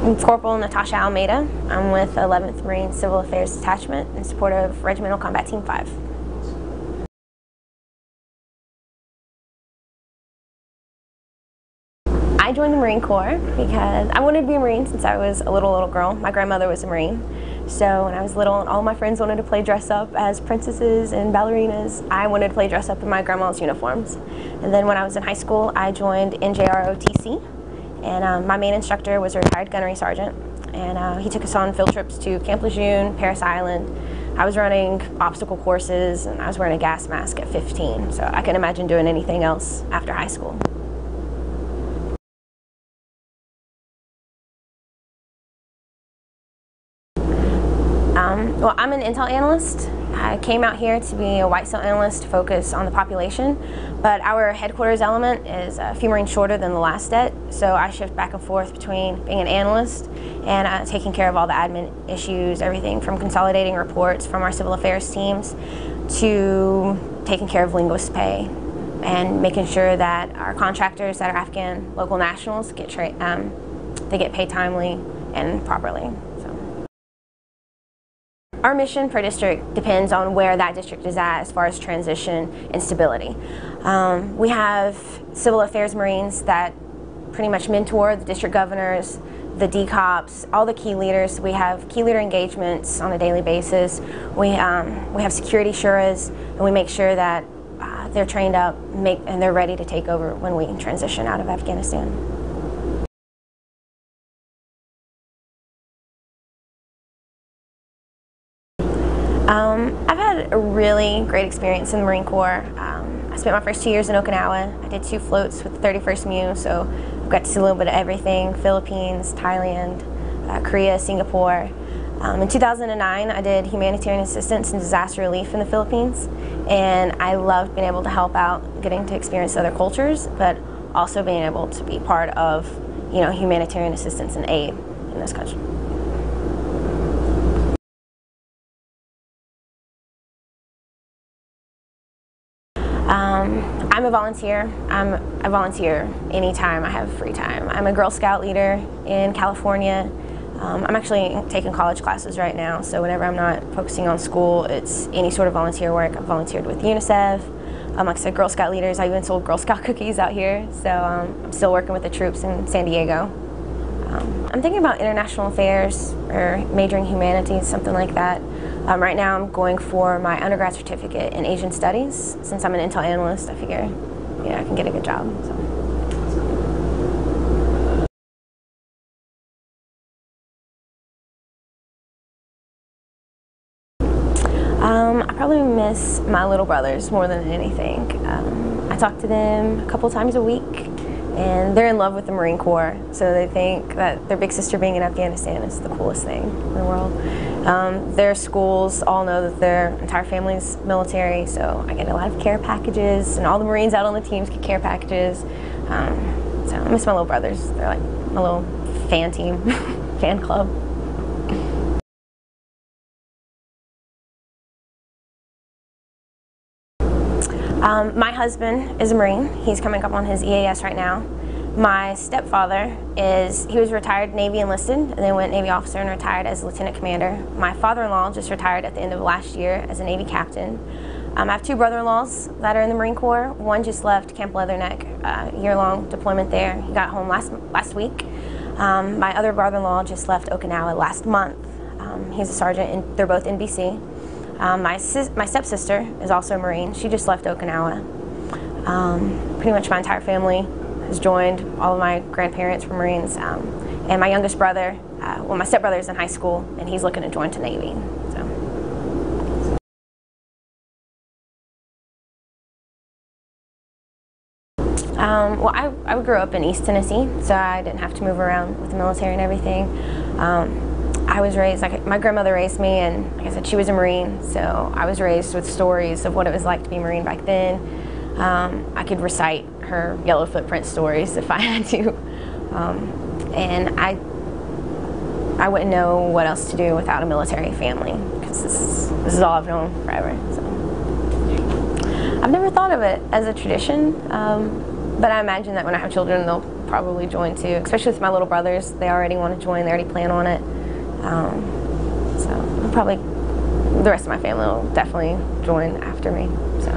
I'm Corporal Natasha Almeida. I'm with 11th Marine Civil Affairs Detachment in support of Regimental Combat Team 5. I joined the Marine Corps because I wanted to be a Marine since I was a little girl. My grandmother was a Marine. So when I was little and all my friends wanted to play dress up as princesses and ballerinas, I wanted to play dress up in my grandma's uniforms. And then when I was in high school, I joined NJROTC. And my main instructor was a retired gunnery sergeant. And he took us on field trips to Camp Lejeune, Paris Island. I was running obstacle courses and I was wearing a gas mask at 15. So I couldn't imagine doing anything else after high school. Well, I'm an intel analyst. I came out here to be a white cell analyst to focus on the population, but our headquarters element is a few Marines shorter than the last det, so I shift back and forth between being an analyst and taking care of all the admin issues, everything from consolidating reports from our civil affairs teams to taking care of linguist pay and making sure that our contractors that are Afghan local nationals get they get paid timely and properly. Our mission per district depends on where that district is at as far as transition and stability. We have civil affairs Marines that pretty much mentor the district governors, the DCOPs, all the key leaders. We have key leader engagements on a daily basis. We have security shuras, and we make sure that they're trained up and they're ready to take over when we transition out of Afghanistan. I've had a really great experience in the Marine Corps. I spent my first 2 years in Okinawa. I did 2 floats with the 31st MEU, so I've got to see a little bit of everything: Philippines, Thailand, Korea, Singapore. In 2009, I did humanitarian assistance and disaster relief in the Philippines, and I loved being able to help out, getting to experience other cultures, but also being able to be part of, humanitarian assistance and aid in this country. I'm a volunteer. I volunteer anytime I have free time. I'm a Girl Scout leader in California. I'm actually taking college classes right now, so whenever I'm not focusing on school, it's any sort of volunteer work. I've volunteered with UNICEF. Like I said, Girl Scout leaders. I even sold Girl Scout cookies out here, so I'm still working with the troops in San Diego. I'm thinking about international affairs or majoring humanities, something like that. Right now I'm going for my undergrad certificate in Asian Studies. Since I'm an intel analyst, I figure, I can get a good job. So. I probably miss my little brothers more than anything. I talk to them a couple times a week. And they're in love with the Marine Corps, so they think that their big sister being in Afghanistan is the coolest thing in the world. Their schools all know that their entire family's military, so I get a lot of care packages, and all the Marines out on the teams get care packages. So I miss my little brothers. They're like my little fan team, fan club. My husband is a Marine. He's coming up on his EAS right now. My stepfather he was retired Navy enlisted, and then went Navy officer and retired as lieutenant commander. My father-in-law just retired at the end of last year as a Navy captain. I have 2 brother-in-laws that are in the Marine Corps. One just left Camp Leatherneck, year-long deployment there. He got home last week. My other brother-in-law just left Okinawa last month. He's a sergeant, and they're both NBC. My stepsister is also a Marine. She just left Okinawa. Pretty much my entire family has joined. All of my grandparents were Marines. And my youngest brother, my stepbrother's in high school, and he's looking to join to Navy. So. Well, I grew up in East Tennessee, so I didn't have to move around with the military and everything. I was raised, my grandmother raised me, and like I said, she was a Marine, so I was raised with stories of what it was like to be a Marine back then. I could recite her yellow footprint stories if I had to. And I wouldn't know what else to do without a military family, because this is all I've known forever. So. I've never thought of it as a tradition. But I imagine that when I have children, they'll probably join too, especially with my little brothers. They already want to join, they already plan on it. So probably the rest of my family will definitely join after me. So.